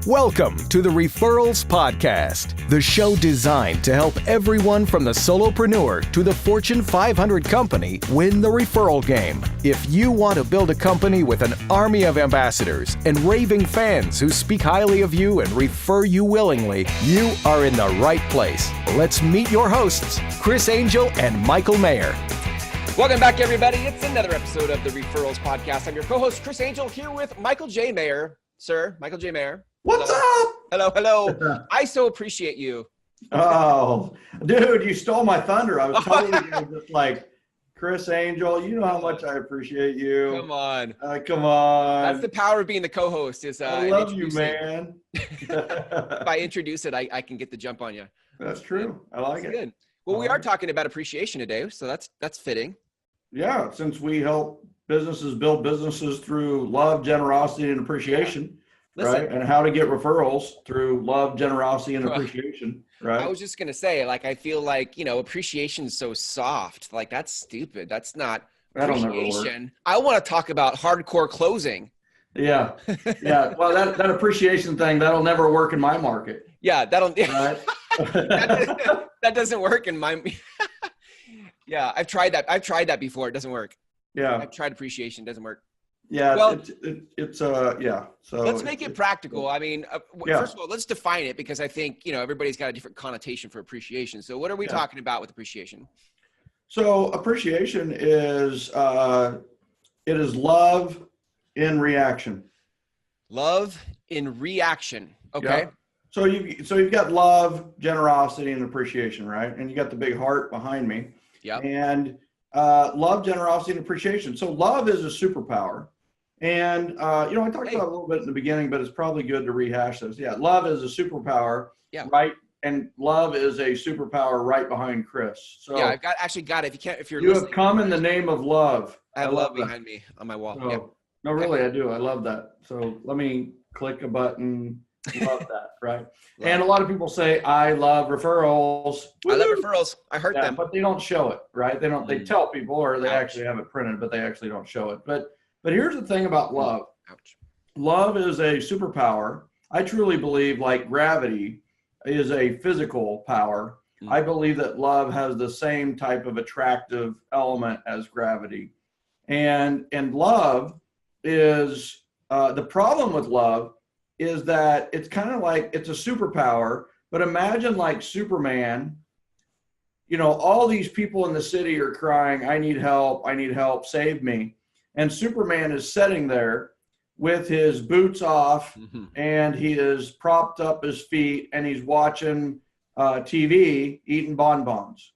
Welcome to the Referrals Podcast, the show designed to help everyone from the solopreneur to the Fortune 500 company win the referral game. If you want to build a company with an army of ambassadors and raving fans who speak highly of you and refer you willingly, you are in the right place. Let's meet your hosts, Chris Angel and Michael Maher. Welcome back, everybody. It's another episode of the Referrals Podcast. I'm your co-host, Chris Angel, here with Michael J. Maher. Sir, Michael J. Maher. What's up? Hello. I so appreciate you. Oh, dude, you stole my thunder. I was totally gonna just like, Chris Angel, you know how much I appreciate you. Come on. Come on. That's the power of being the co-host. I love you, man. If I introduce it, I can get the jump on you. That's true. I like it. Good. Well, we are talking about appreciation today, so that's fitting. Yeah, since we help businesses build businesses through love, generosity, and appreciation. Listen, right, and how to get referrals through love, generosity, and appreciation, right? I was just going to say, like, I feel like, appreciation is so soft. Like, that's stupid. That's not appreciation. I want to talk about hardcore closing. Yeah. Well, that appreciation thing, that'll never work in my market. Yeah, that'll. Right? that doesn't work in my. Yeah, I've tried that before. It doesn't work. Yeah. I've tried appreciation. It doesn't work. Yeah, well, yeah. So let's make it practical. I mean, first of all, let's define it, because I think, everybody's got a different connotation for appreciation. So what are we talking about with appreciation? So appreciation is, it is love in reaction. Love in reaction. Okay. Yeah. So you've got love, generosity, and appreciation, right? And you got the big heart behind me. Yeah. And love, generosity, and appreciation. So love is a superpower. And, I talked about it a little bit in the beginning, but it's probably good to rehash this. Yeah, love is a superpower, right? And love is a superpower right behind Chris. So yeah, I've got it. If you're you have come in the name of love. I have love behind me on my wall. So, no, really, I do. I love that. So let me click a button. Love that, right? And a lot of people say, I love referrals. I love referrals. I heard them. But they don't show it, right? They don't. They tell people, or they actually have it printed, but they actually don't show it. But here's the thing about love. Love is a superpower. I truly believe, like gravity is a physical power. I believe that love has the same type of attractive element as gravity. And love is, the problem with love is that it's kind of like, it's a superpower, but imagine like Superman, all these people in the city are crying, I need help, save me. And Superman is sitting there with his boots off, and he is propped up his feet, and he's watching TV, eating bonbons,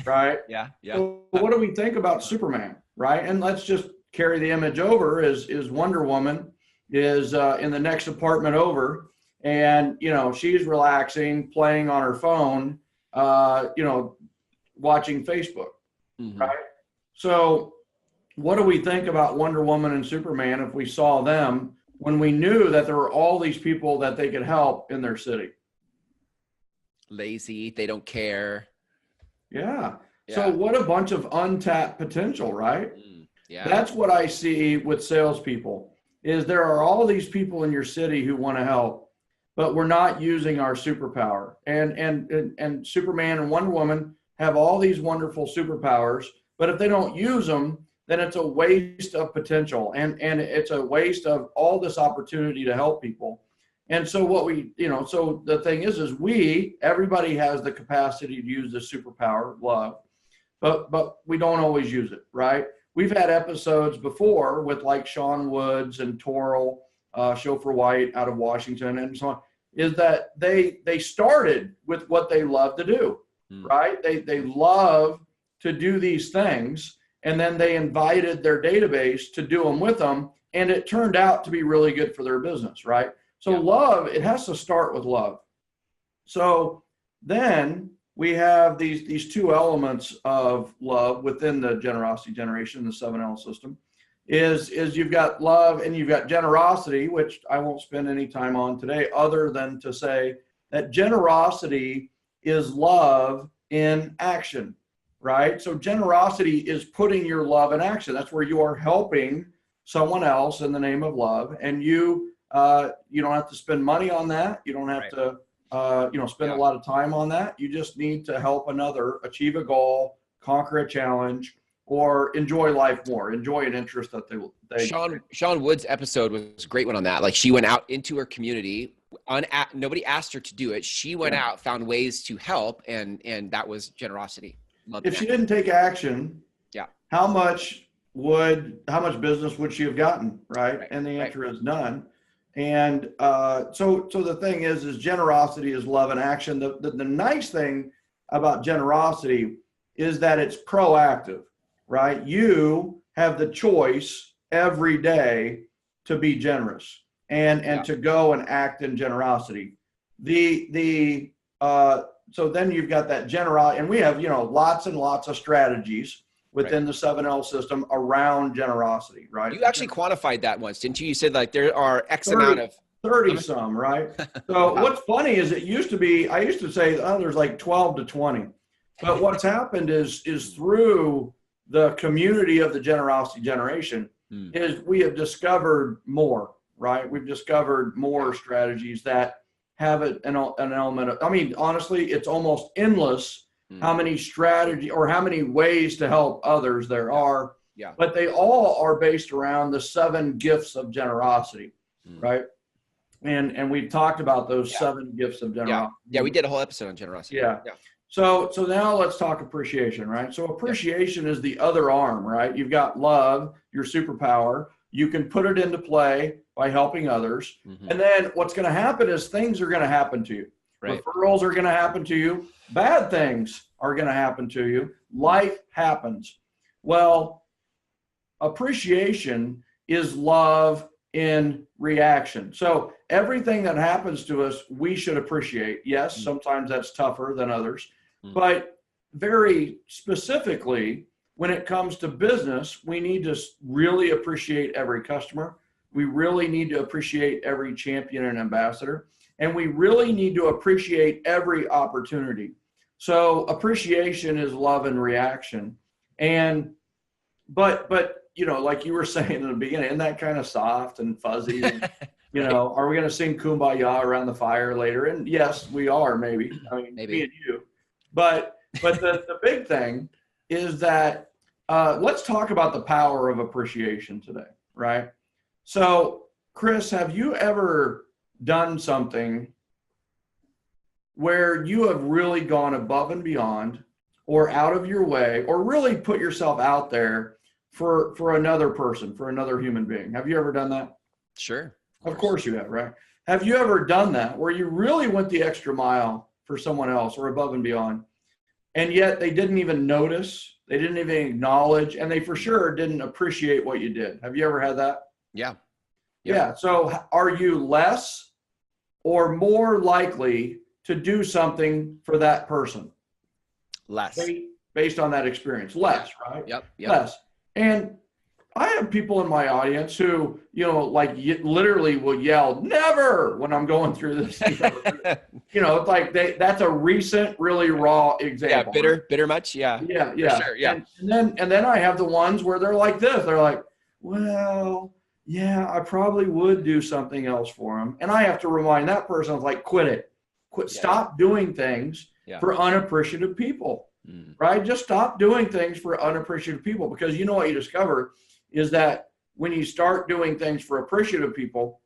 right? Yeah. So what do we think about Superman, right? And let's just carry the image over. Is Wonder Woman is in the next apartment over, and she's relaxing, playing on her phone, watching Facebook, right? So what do we think about Wonder Woman and Superman if we saw them when we knew that there were all these people that they could help in their city? Lazy, they don't care. Yeah. So what a bunch of untapped potential, right? Yeah. That's what I see with salespeople, is there are all these people in your city who want to help, but we're not using our superpower. And Superman and Wonder Woman have all these wonderful superpowers, but if they don't use them, then it's a waste of potential, and it's a waste of all this opportunity to help people. And so so the thing is everybody has the capacity to use the superpower, love, but we don't always use it, right? We've had episodes before with like Sean Woods and Torrell, Chauffeur White out of Washington and so on, is that they started with what they love to do, right? They love to do these things. And then they invited their database to do them with them. And it turned out to be really good for their business, right? So love, it has to start with love. So then we have these two elements of love within the generosity generation, the 7L system, is you've got love and you've got generosity, which I won't spend any time on today, other than to say that generosity is love in action. Right? So generosity is putting your love in action. That's where you are helping someone else in the name of love, and you You don't have to spend money on that. You don't have to, spend a lot of time on that. You just need to help another achieve a goal, conquer a challenge, or enjoy life more, enjoy an interest that they Sean Wood's episode was a great one on that. Like, she went out into her community. Nobody asked her to do it. She went out, found ways to help, and that was generosity. If she didn't take action, how much business would she have gotten, right? And the answer is none. And so the thing is generosity is love in action. The nice thing about generosity is that it's proactive, right? You have the choice every day to be generous and to go and act in generosity. So then you've got that generosity, and we have, lots and lots of strategies within the 7L system around generosity, right? You actually quantified that once, didn't you? You said like there are X amount of 30 some, right? So what's funny is I used to say, there's like 12 to 20. But what's happened is through the community of the generosity generation is we have discovered more, right? We've discovered more strategies that have an element of, honestly, it's almost endless how many strategy or how many ways to help others there are. Yeah. But they all are based around the 7 gifts of generosity, right? And we've talked about those 7 gifts of generosity. Yeah, we did a whole episode on generosity. Yeah. So now let's talk appreciation, right? So appreciation is the other arm, right? You've got love, your superpower. You can put it into play by helping others. And then what's going to happen is things are going to happen to you. Right. Referrals are going to happen to you. Bad things are going to happen to you. Life happens. Well, appreciation is love in reaction. So everything that happens to us, we should appreciate. Yes, sometimes that's tougher than others. But very specifically, when it comes to business, we need to really appreciate every customer. We really need to appreciate every champion and ambassador. And we really need to appreciate every opportunity. So appreciation is love and reaction. But like you were saying in the beginning, isn't that kind of soft and fuzzy? And, are we going to sing Kumbaya around the fire later? And yes, we are, maybe. Maybe. Me and you. But the big thing is that let's talk about the power of appreciation today, right? So, Chris, have you ever done something where you have really gone above and beyond or out of your way or really put yourself out there for another person, for another human being? Have you ever done that? Sure. Of course you have, right? Have you ever done that where you really went the extra mile for someone else or above and beyond, and yet they didn't even notice, they didn't even acknowledge, and they for sure didn't appreciate what you did? Have you ever had that? Yeah. So are you less or more likely to do something for that person? Less. Based on that experience. Less, right? Yep. Less. And I have people in my audience who, literally will yell, never, when I'm going through this. It's like that's a recent, really raw example. Yeah, bitter much? Yeah. Yeah. For sure, yeah. And then I have the ones where they're like this. They're like, well, yeah, I probably would do something else for them. And I have to remind that person of like, quit it. Stop doing things for unappreciative people, right? Just stop doing things for unappreciative people, because you know what you discover is that when you start doing things for appreciative people,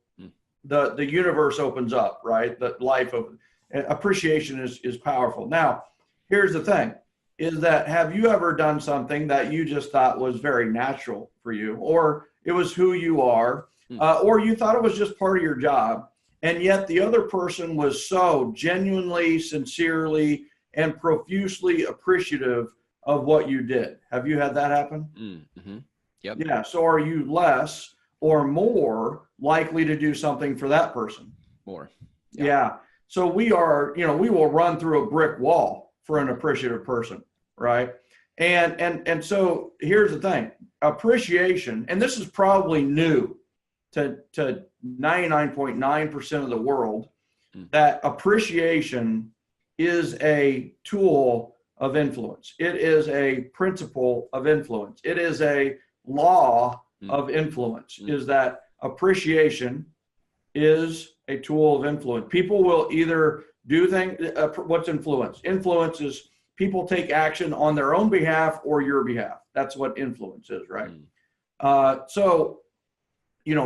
the universe opens up, right? The life of appreciation is powerful. Now, here's the thing, is that have you ever done something that you just thought was very natural for you, or it was who you are, or you thought it was just part of your job, and yet the other person was so genuinely, sincerely, and profusely appreciative of what you did? Have you had that happen? Mm-hmm. Yep. Yeah. So are you less or more likely to do something for that person? More. Yeah. So we will run through a brick wall for an appreciative person, right? And so here's the thing, appreciation, and this is probably new to 99.9% of the world, that appreciation is a tool of influence. It is a principle of influence. It is a law of influence, is that appreciation is a tool of influence. People will either do things, what's influence? Influence is people take action on their own behalf or your behalf. That's what influence is, right? So,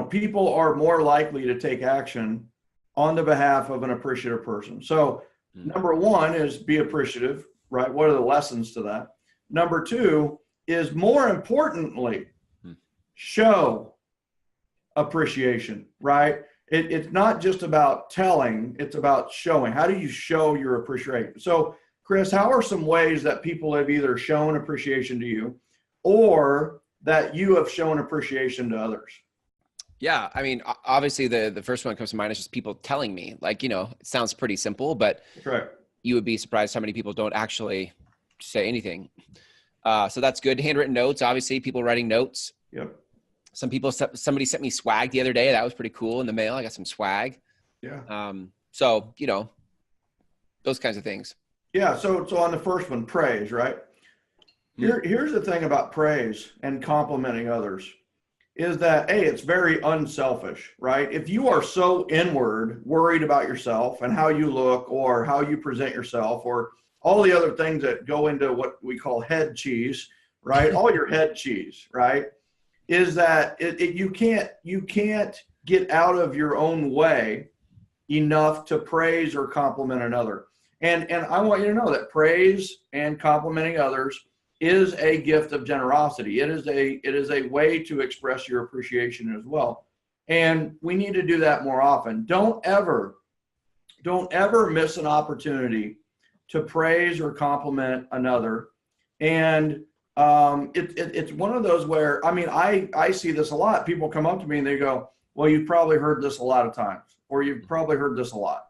people are more likely to take action on the behalf of an appreciative person. So number one is be appreciative, right? What are the lessons to that? Number two is, more importantly, show appreciation, right? It's not just about telling, it's about showing. How do you show your appreciation? So, Chris, how are some ways that people have either shown appreciation to you or that you have shown appreciation to others? Yeah. I mean, obviously the first one that comes to mind is just people telling me, like, it sounds pretty simple, but you would be surprised how many people don't actually say anything. So that's good. Handwritten notes, obviously, people writing notes. Yep. Somebody sent me swag the other day. That was pretty cool in the mail. I got some swag. Yeah. So, those kinds of things. Yeah. So on the first one, praise, right? Here's the thing about praise and complimenting others is that, it's very unselfish, right? If you are so inward, worried about yourself and how you look or how you present yourself or all the other things that go into what we call head cheese, right? All your head cheese, right? Is that you can't get out of your own way enough to praise or compliment another. And I want you to know that praise and complimenting others is a gift of generosity. It is a way to express your appreciation as well. And we need to do that more often. Don't ever miss an opportunity to praise or compliment another. And it's one of those where, I see this a lot. People come up to me and they go, well, you've probably heard this a lot of times, or you've probably heard this a lot.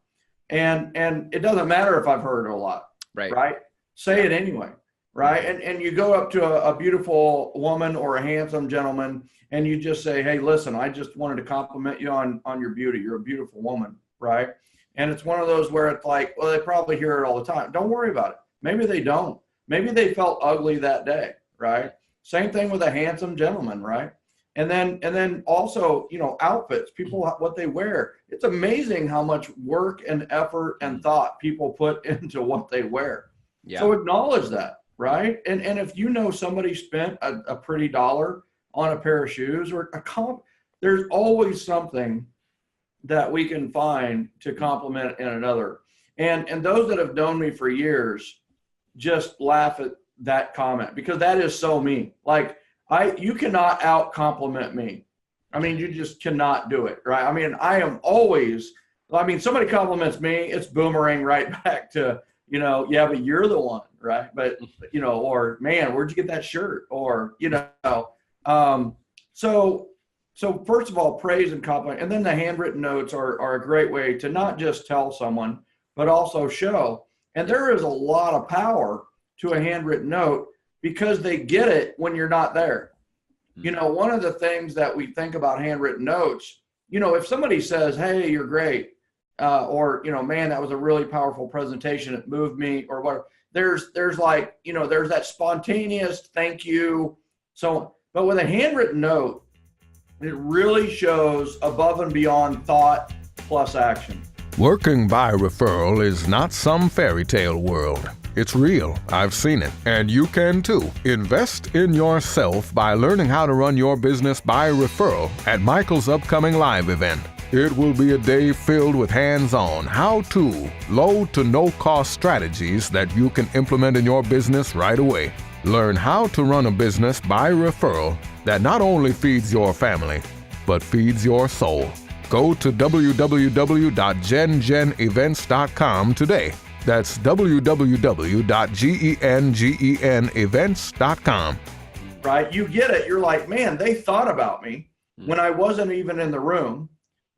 And it doesn't matter if I've heard it a lot, right? Say it anyway, right? And you go up to a beautiful woman or a handsome gentleman and you just say, hey, listen, I just wanted to compliment you on your beauty. You're a beautiful woman, right? And it's one of those where it's like, well, they probably hear it all the time. Don't worry about it. Maybe they don't. Maybe they felt ugly that day, right? Same thing with a handsome gentleman, right? And then also, outfits, people, what they wear. It's amazing how much work and effort and thought people put into what they wear. Yeah. So acknowledge that, right? And if somebody spent a pretty dollar on a pair of shoes or there's always something that we can find to compliment in another. And those that have known me for years just laugh at that comment because that is so me. Like, you cannot out compliment me. You just cannot do it, right? I am always, somebody compliments me, it's boomerang right back to, yeah, but you're the one, right? But, or man, where'd you get that shirt? Or, so first of all, praise and compliment, and then the handwritten notes are a great way to not just tell someone, but also show. And there is a lot of power to a handwritten note because they get it when you're not there. One of the things that we think about handwritten notes, if somebody says, hey, you're great, or, man, that was a really powerful presentation, it moved me, or whatever, there's that spontaneous thank you. So, but with a handwritten note, it really shows above and beyond thought plus action. Working by referral is not some fairy tale world. It's real. I've seen it. And you can too. Invest in yourself by learning how to run your business by referral at Michael's upcoming live event. It will be a day filled with hands-on, how-to, low to no-cost strategies that you can implement in your business right away. Learn how to run a business by referral that not only feeds your family, but feeds your soul. Go to www.gengenevents.com today. That's www.gengenevents.com. Right? You get it. You're like, man, they thought about me when I wasn't even in the room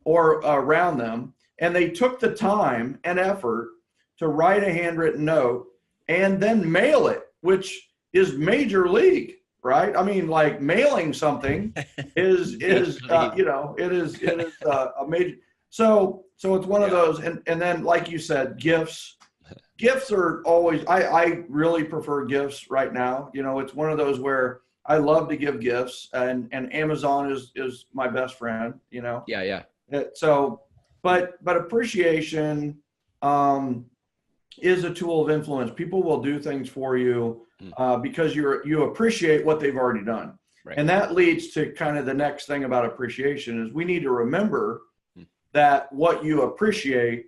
or around them. And they took the time and effort to write a handwritten note and then mail it, which is major league, right? Like mailing something is it is a major. So it's one of those. And then, like you said, gifts are always, I really prefer gifts right now. It's one of those where I love to give gifts and Amazon is my best friend, Yeah. So But appreciation is a tool of influence. People will do things for you because you appreciate what they've already done. Right. And that leads to kind of the next thing about appreciation is we need to remember that what you appreciate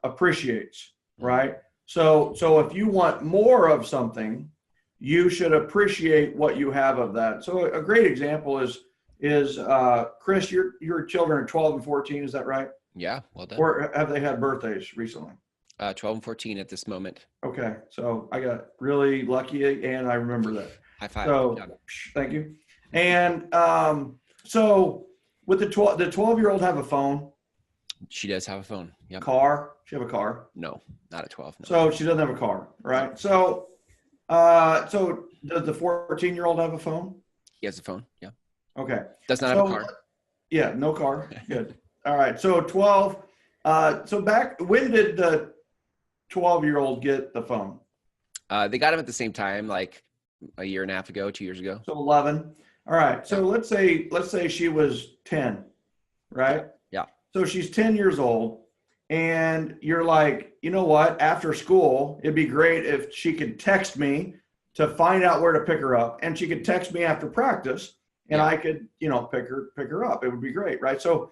appreciates, right? So if you want more of something, you should appreciate what you have of that. So a great example is Chris, your children are 12 and 14, is that right? Yeah, well done. Or have they had birthdays recently? 12 and 14 at this moment. Okay, so I got really lucky and I remember that. High five. So thank you. And so with the 12-year-old have a phone? She does have a phone. Yep. Car? She have a car? No, not at 12. No. So she doesn't have a car, right? So does the 14-year-old have a phone? He has a phone. Yeah. Okay. Does not have a car. Yeah, no car. Good. All right. So 12. So when did the 12-year-old get the phone? They got him at the same time, like a year and a half ago, 2 years ago. So 11. All right. So let's say she was 10, right? Yeah. So she's 10 years old and you're like, you know what? After school, it'd be great if she could text me to find out where to pick her up, and she could text me after practice and I could, pick her up. It would be great, right? So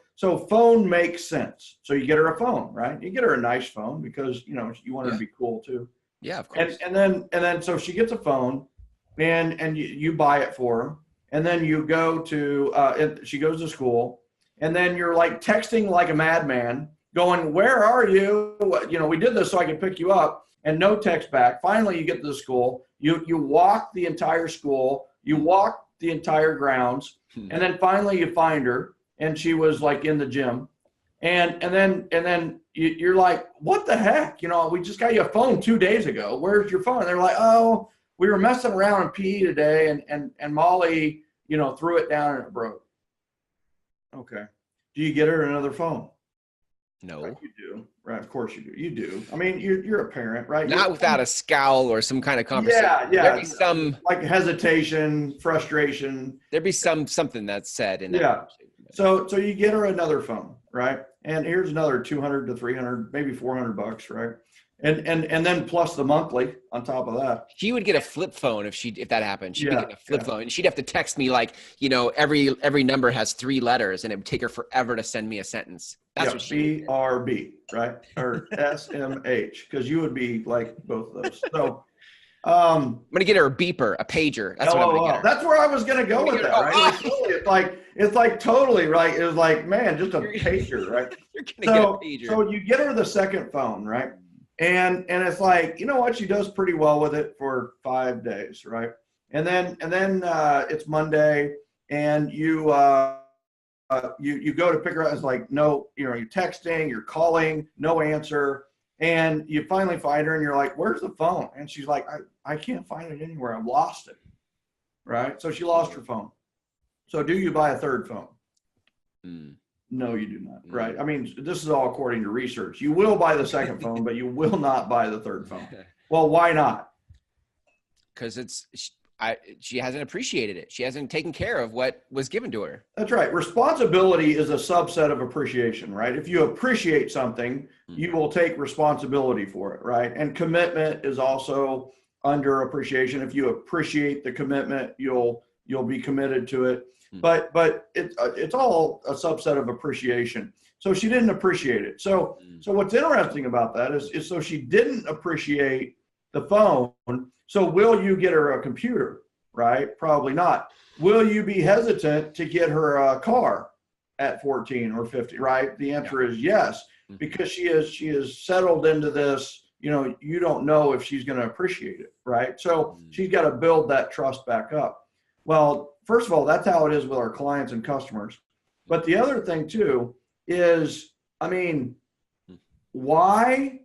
phone makes sense. So you get her a phone, right? You get her a nice phone because, you want her to be cool too. Yeah, of course. And then so she gets a phone and you buy it for her. And then you go to, she goes to school, and then you're like texting like a madman going, where are you? We did this so I could pick you up, and no text back. Finally, you get to the school, you walk the entire school, you walk the entire grounds. And then finally you find her, and she was like in the gym. And then you're like, what the heck? We just got you a phone 2 days ago. Where's your phone? And they're like, oh, we were messing around in PE today, and Molly, threw it down and it broke. Okay. Do you get her another phone? No. Right, you do. Right. Of course you do. You do. I mean, you're a parent, right? Not without a scowl or some kind of conversation. Yeah. There'd be some like hesitation, frustration. There'd be something that's said in that. Yeah. So you get her another phone, right? And here's another 200 to 300, maybe $400, right? And then plus the monthly on top of that. She would get a flip phone if that happened. She'd get a flip phone, and she'd have to text me like, every number has 3 letters, and it would take her forever to send me a sentence. That's what she BRB, right? Or SMH, because you would be like both of those. So I'm gonna get her a beeper, a pager. That's what I'm gonna get her. That's where I was gonna go with that, right? It's like totally right. It was like, man, just a pager, right? You're gonna get a pager. So you get her the second phone, right? And it's like, you know what? She does pretty well with it for 5 days, right? And then it's Monday, and you go to pick her up. It's like, no, you're texting, you're calling, no answer. And you finally find her and you're like, where's the phone? And she's like, I can't find it anywhere. I've lost it. Right. So she lost her phone. So do you buy a third phone? No, you do not. Right. I mean, this is all according to research. You will buy the second phone, but you will not buy the third phone. Well, why not? Because she hasn't appreciated it. She hasn't taken care of what was given to her. That's right. Responsibility is a subset of appreciation, right? If you appreciate something, you will take responsibility for it, right? And commitment is also under appreciation. If you appreciate the commitment, you'll be committed to it. But it's all a subset of appreciation. So she didn't appreciate it. So what's interesting about that is so she didn't appreciate the phone. So will you get her a computer, right? Probably not. Will you be hesitant to get her a car at 14 or 50, right? The answer is yes, because she is settled into this, you don't know if she's going to appreciate it, right? So she's got to build that trust back up. Well, first of all, that's how it is with our clients and customers. But the other thing too is, I mean, why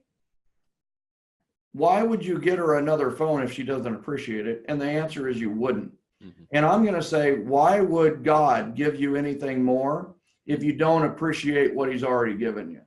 would you get her another phone if she doesn't appreciate it? And the answer is you wouldn't. And I'm going to say, why would God give you anything more if you don't appreciate what he's already given you?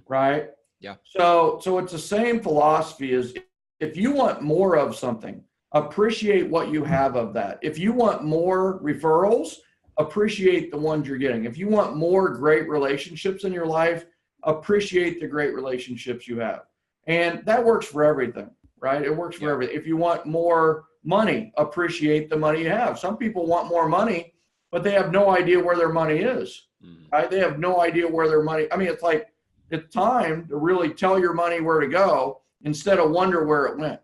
Right? Yeah. So it's the same philosophy as if you want more of something, appreciate what you have of that. If you want more referrals, appreciate the ones you're getting. If you want more great relationships in your life, appreciate the great relationships you have. And that works for everything, right? It works for everything. If you want more money, appreciate the money you have. Some people want more money, but they have no idea where their money is, right? They have no idea where their money, I mean, it's like, it's time to really tell your money where to go instead of wonder where it went,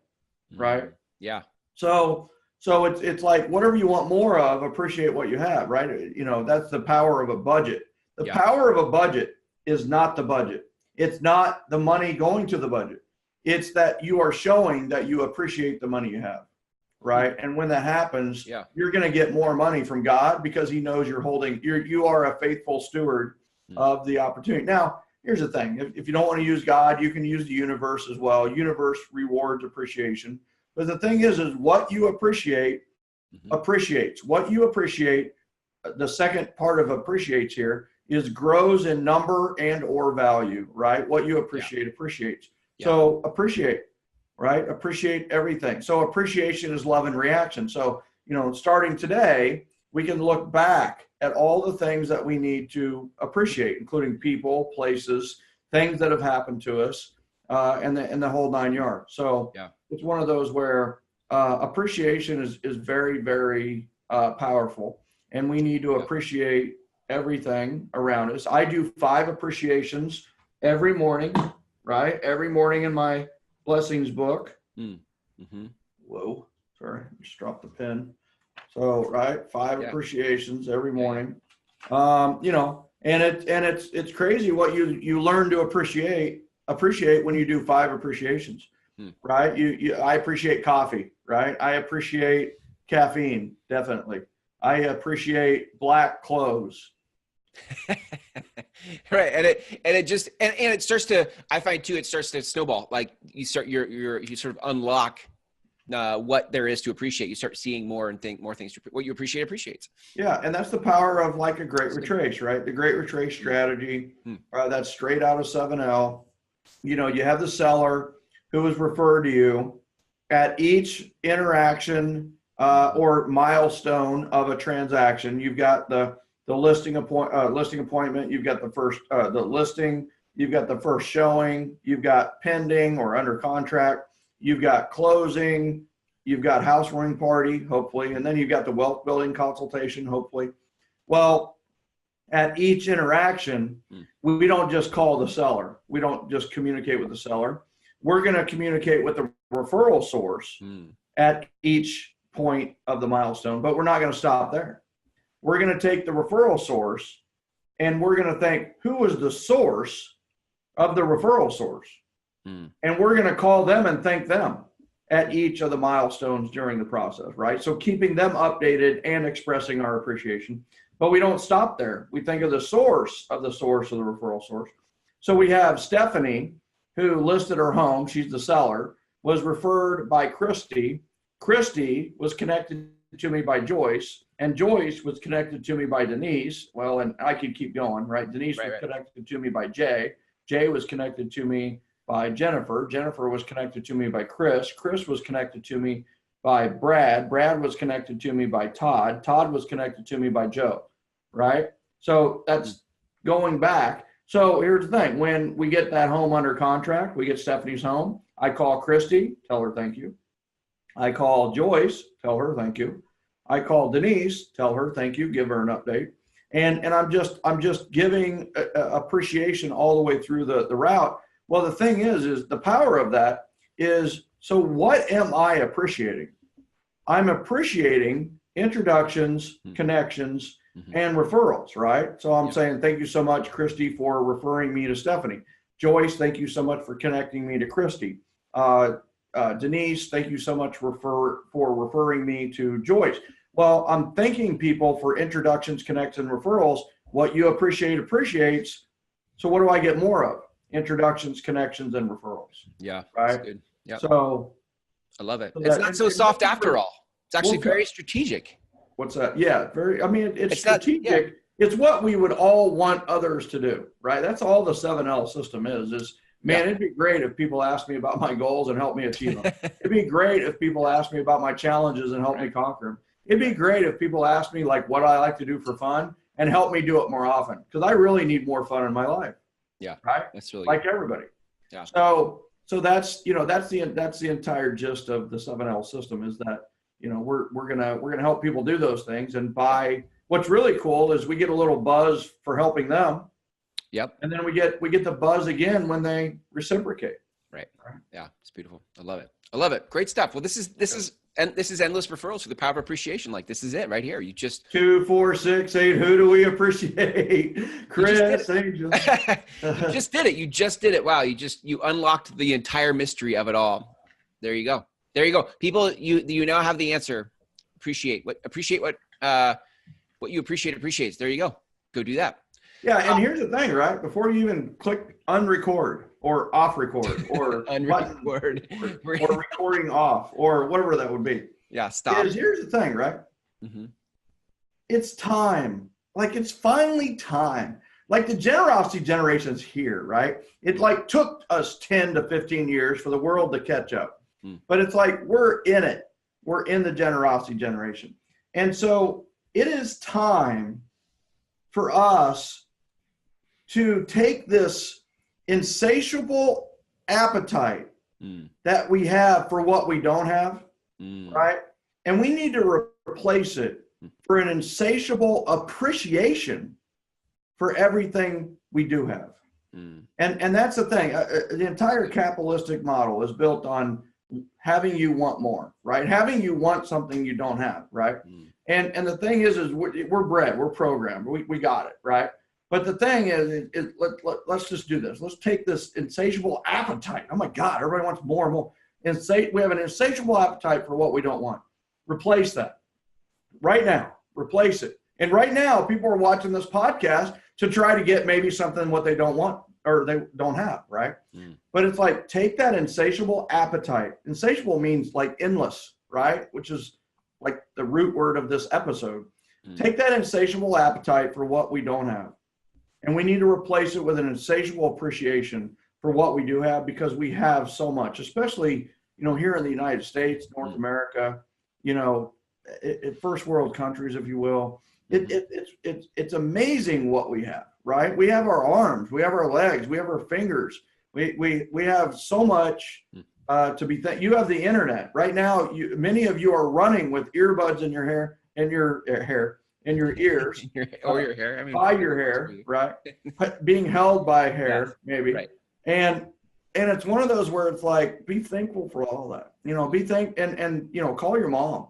right? Yeah. So it's like, whatever you want more of, appreciate what you have, right? You know, that's the power of a budget. The power of a budget is not the budget. It's not the money going to the budget. It's that you are showing that you appreciate the money you have, right? And when that happens, you're going to get more money from God because he knows you are a faithful steward of the opportunity. Now, here's the thing. If you don't want to use God, you can use the universe as well. Universe rewards appreciation. But the thing is what you appreciate appreciates. What you appreciate, the second part of appreciates here, is grows in number and or value, right? What you appreciate appreciates. So appreciate, right? Appreciate everything. So appreciation is love and reaction. So, you know, starting today, we can look back at all the things that we need to appreciate, including people, places, things that have happened to us, and the whole 9 yards. So it's one of those where appreciation is very, very powerful, and we need to appreciate everything around us. I do 5 appreciations every morning, right? Every morning in my blessings book. Whoa, sorry, just dropped the pen. So, right, 5 appreciations every morning. You know, and it's crazy what you learn to appreciate when you do 5 appreciations, right? I appreciate coffee, right? I appreciate caffeine, definitely. I appreciate black clothes. Right. And it starts to, I find too, it starts to snowball. Like you sort of unlock what there is to appreciate. You start seeing more and think more things. What you appreciate appreciates. Yeah. And that's the power of like a great retrace, right? The great retrace strategy, that's straight out of 7L. You know, you have the seller who was referred to you at each interaction or milestone of a transaction. You've got the listing appointment. You've got the first, the listing. You've got the first showing. You've got pending or under contract. You've got closing. You've got housewarming party, hopefully. And then you've got the wealth building consultation, hopefully. Well, at each interaction, we don't just call the seller. We don't just communicate with the seller. We're going to communicate with the referral source at each point of the milestone, but we're not going to stop there. We're going to take the referral source and we're going to think, who is the source of the referral source? And we're going to call them and thank them at each of the milestones during the process, right? So keeping them updated and expressing our appreciation. But we don't stop there. We think of the source of the referral source. So we have Stephanie, who listed her home. She's the seller, was referred by Christy. Christy was connected to me by Joyce, and Joyce was connected to me by Denise. Well, and I could keep going, right? Denise was connected to me by Jay. Jay was connected to me by Jennifer. Jennifer was connected to me by Chris. Chris was connected to me by Brad. Brad was connected to me by Todd. Todd was connected to me by Joe, right? So that's going back. So here's the thing. When we get that home under contract, we get Stephanie's home. I call Christy, tell her thank you. I call Joyce, tell her thank you. I call Denise, tell her thank you, give her an update. And I'm just giving appreciation all the way through the route. Well, the thing is the power of that is, so what am I appreciating? I'm appreciating introductions, connections, and referrals, right? So I'm saying, thank you so much, Christy, for referring me to Stephanie. Joyce, thank you so much for connecting me to Christy. Denise, thank you so much for referring me to Joyce. Well, I'm thanking people for introductions, connections, and referrals. What you appreciate appreciates. So what do I get more of? Introductions, connections, and referrals. Yeah. Right. That's good. Yeah. So I love it. It's not so soft after all. It's actually very strategic. What's that? Yeah. Very, I mean, it's strategic. It's what we would all want others to do, right? That's all the 7L system is man, it'd be great if people asked me about my goals and help me achieve them. It'd be great if people asked me about my challenges and help me conquer them. It'd be great if people asked me like what I like to do for fun and help me do it more often, because I really need more fun in my life. Yeah. Right. That's really like good. everybody. Yeah. So that's, that's the entire gist of the 7L system, is that, we're gonna help people do those things. And what's really cool is we get a little buzz for helping them. Yep. And then we get the buzz again when they reciprocate. Right. Yeah. It's beautiful. I love it. Great stuff. Well, this is endless referrals for the power of appreciation. Like, this is it right here. You just 2, 4, 6, 8. Who do we appreciate? Chris, Angel. You just did it. Wow. You unlocked the entire mystery of it all. There you go. People, you now have the answer. Appreciate what you appreciate appreciates. There you go. Go do that. Yeah. And here's the thing, right? Before you even click unrecord or off record or unrecord or recording off or whatever that would be. Yeah. Stop. Here's the thing, right? Mm-hmm. It's time. Like, it's finally time. Like, the generosity generation's here, right? It like took us 10 to 15 years for the world to catch up. But it's like, we're in it. We're in the generosity generation. And so it is time for us to take this insatiable appetite that we have for what we don't have, right? And we need to replace it for an insatiable appreciation for everything we do have. And that's the thing. The entire capitalistic model is built on having you want more, right? Having you want something you don't have, right? And the thing is we're bred, we're programmed, we got it, right? But the thing is let's just do this. Let's take this insatiable appetite. Oh my God, everybody wants more and more. We have an insatiable appetite for what we don't want. Replace that right now. Replace it. And right now, people are watching this podcast to try to get maybe something what they don't want or they don't have, right? But it's like, take that insatiable appetite. Insatiable means like endless, right? Which is like the root word of this episode. Take that insatiable appetite for what we don't have. And we need to replace it with an insatiable appreciation for what we do have, because we have so much, especially, here in the United States, North America, first world countries, if you will. It's amazing what we have, right? We have our arms, we have our legs, we have our fingers. We have so much to be you have the internet right now. Many of you are running with earbuds in your hair and your ears your hair. I mean, by your hair, right? Being held by hair, maybe. Right. And it's one of those where it's like, be thankful for all that, and call your mom,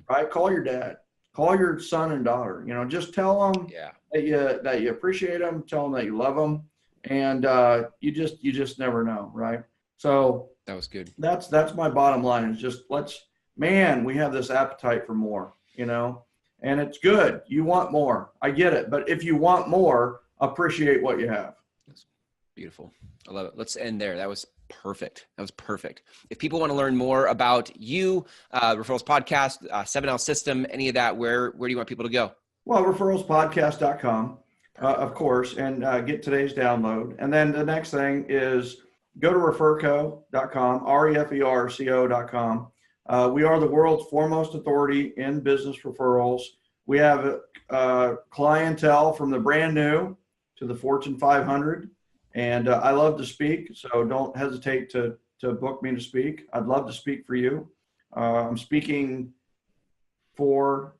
right? Call your dad, call your son and daughter, just tell them that you appreciate them, tell them that you love them. And you just never know, right? So that was good. That's my bottom line, is just we have this appetite for more, and it's good. You want more. I get it. But if you want more, appreciate what you have. That's beautiful. I love it. Let's end there. That was perfect. If people want to learn more about you, Referrals Podcast, 7L system, any of that, where do you want people to go? Well, referralspodcast.com. Of course, and get today's download. And then the next thing is go to referco.com, referco.com. We are the world's foremost authority in business referrals. We have clientele from the brand new to the Fortune 500. And I love to speak, so don't hesitate to book me to speak. I'd love to speak for you. I'm speaking for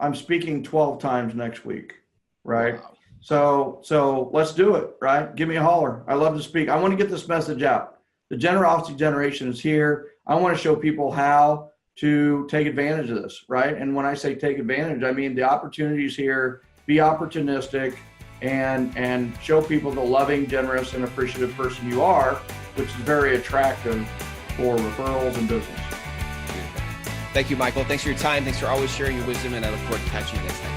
I'm speaking 12 times next week, right? Wow. So let's do it, right? Give me a holler. I love to speak. I want to get this message out. The generosity generation is here. I want to show people how to take advantage of this, right? And when I say take advantage, I mean the opportunity's here. Be opportunistic and show people the loving, generous, and appreciative person you are, which is very attractive for referrals and business. Thank you, Michael. Thanks for your time. Thanks for always sharing your wisdom, and I look forward to catching you next time.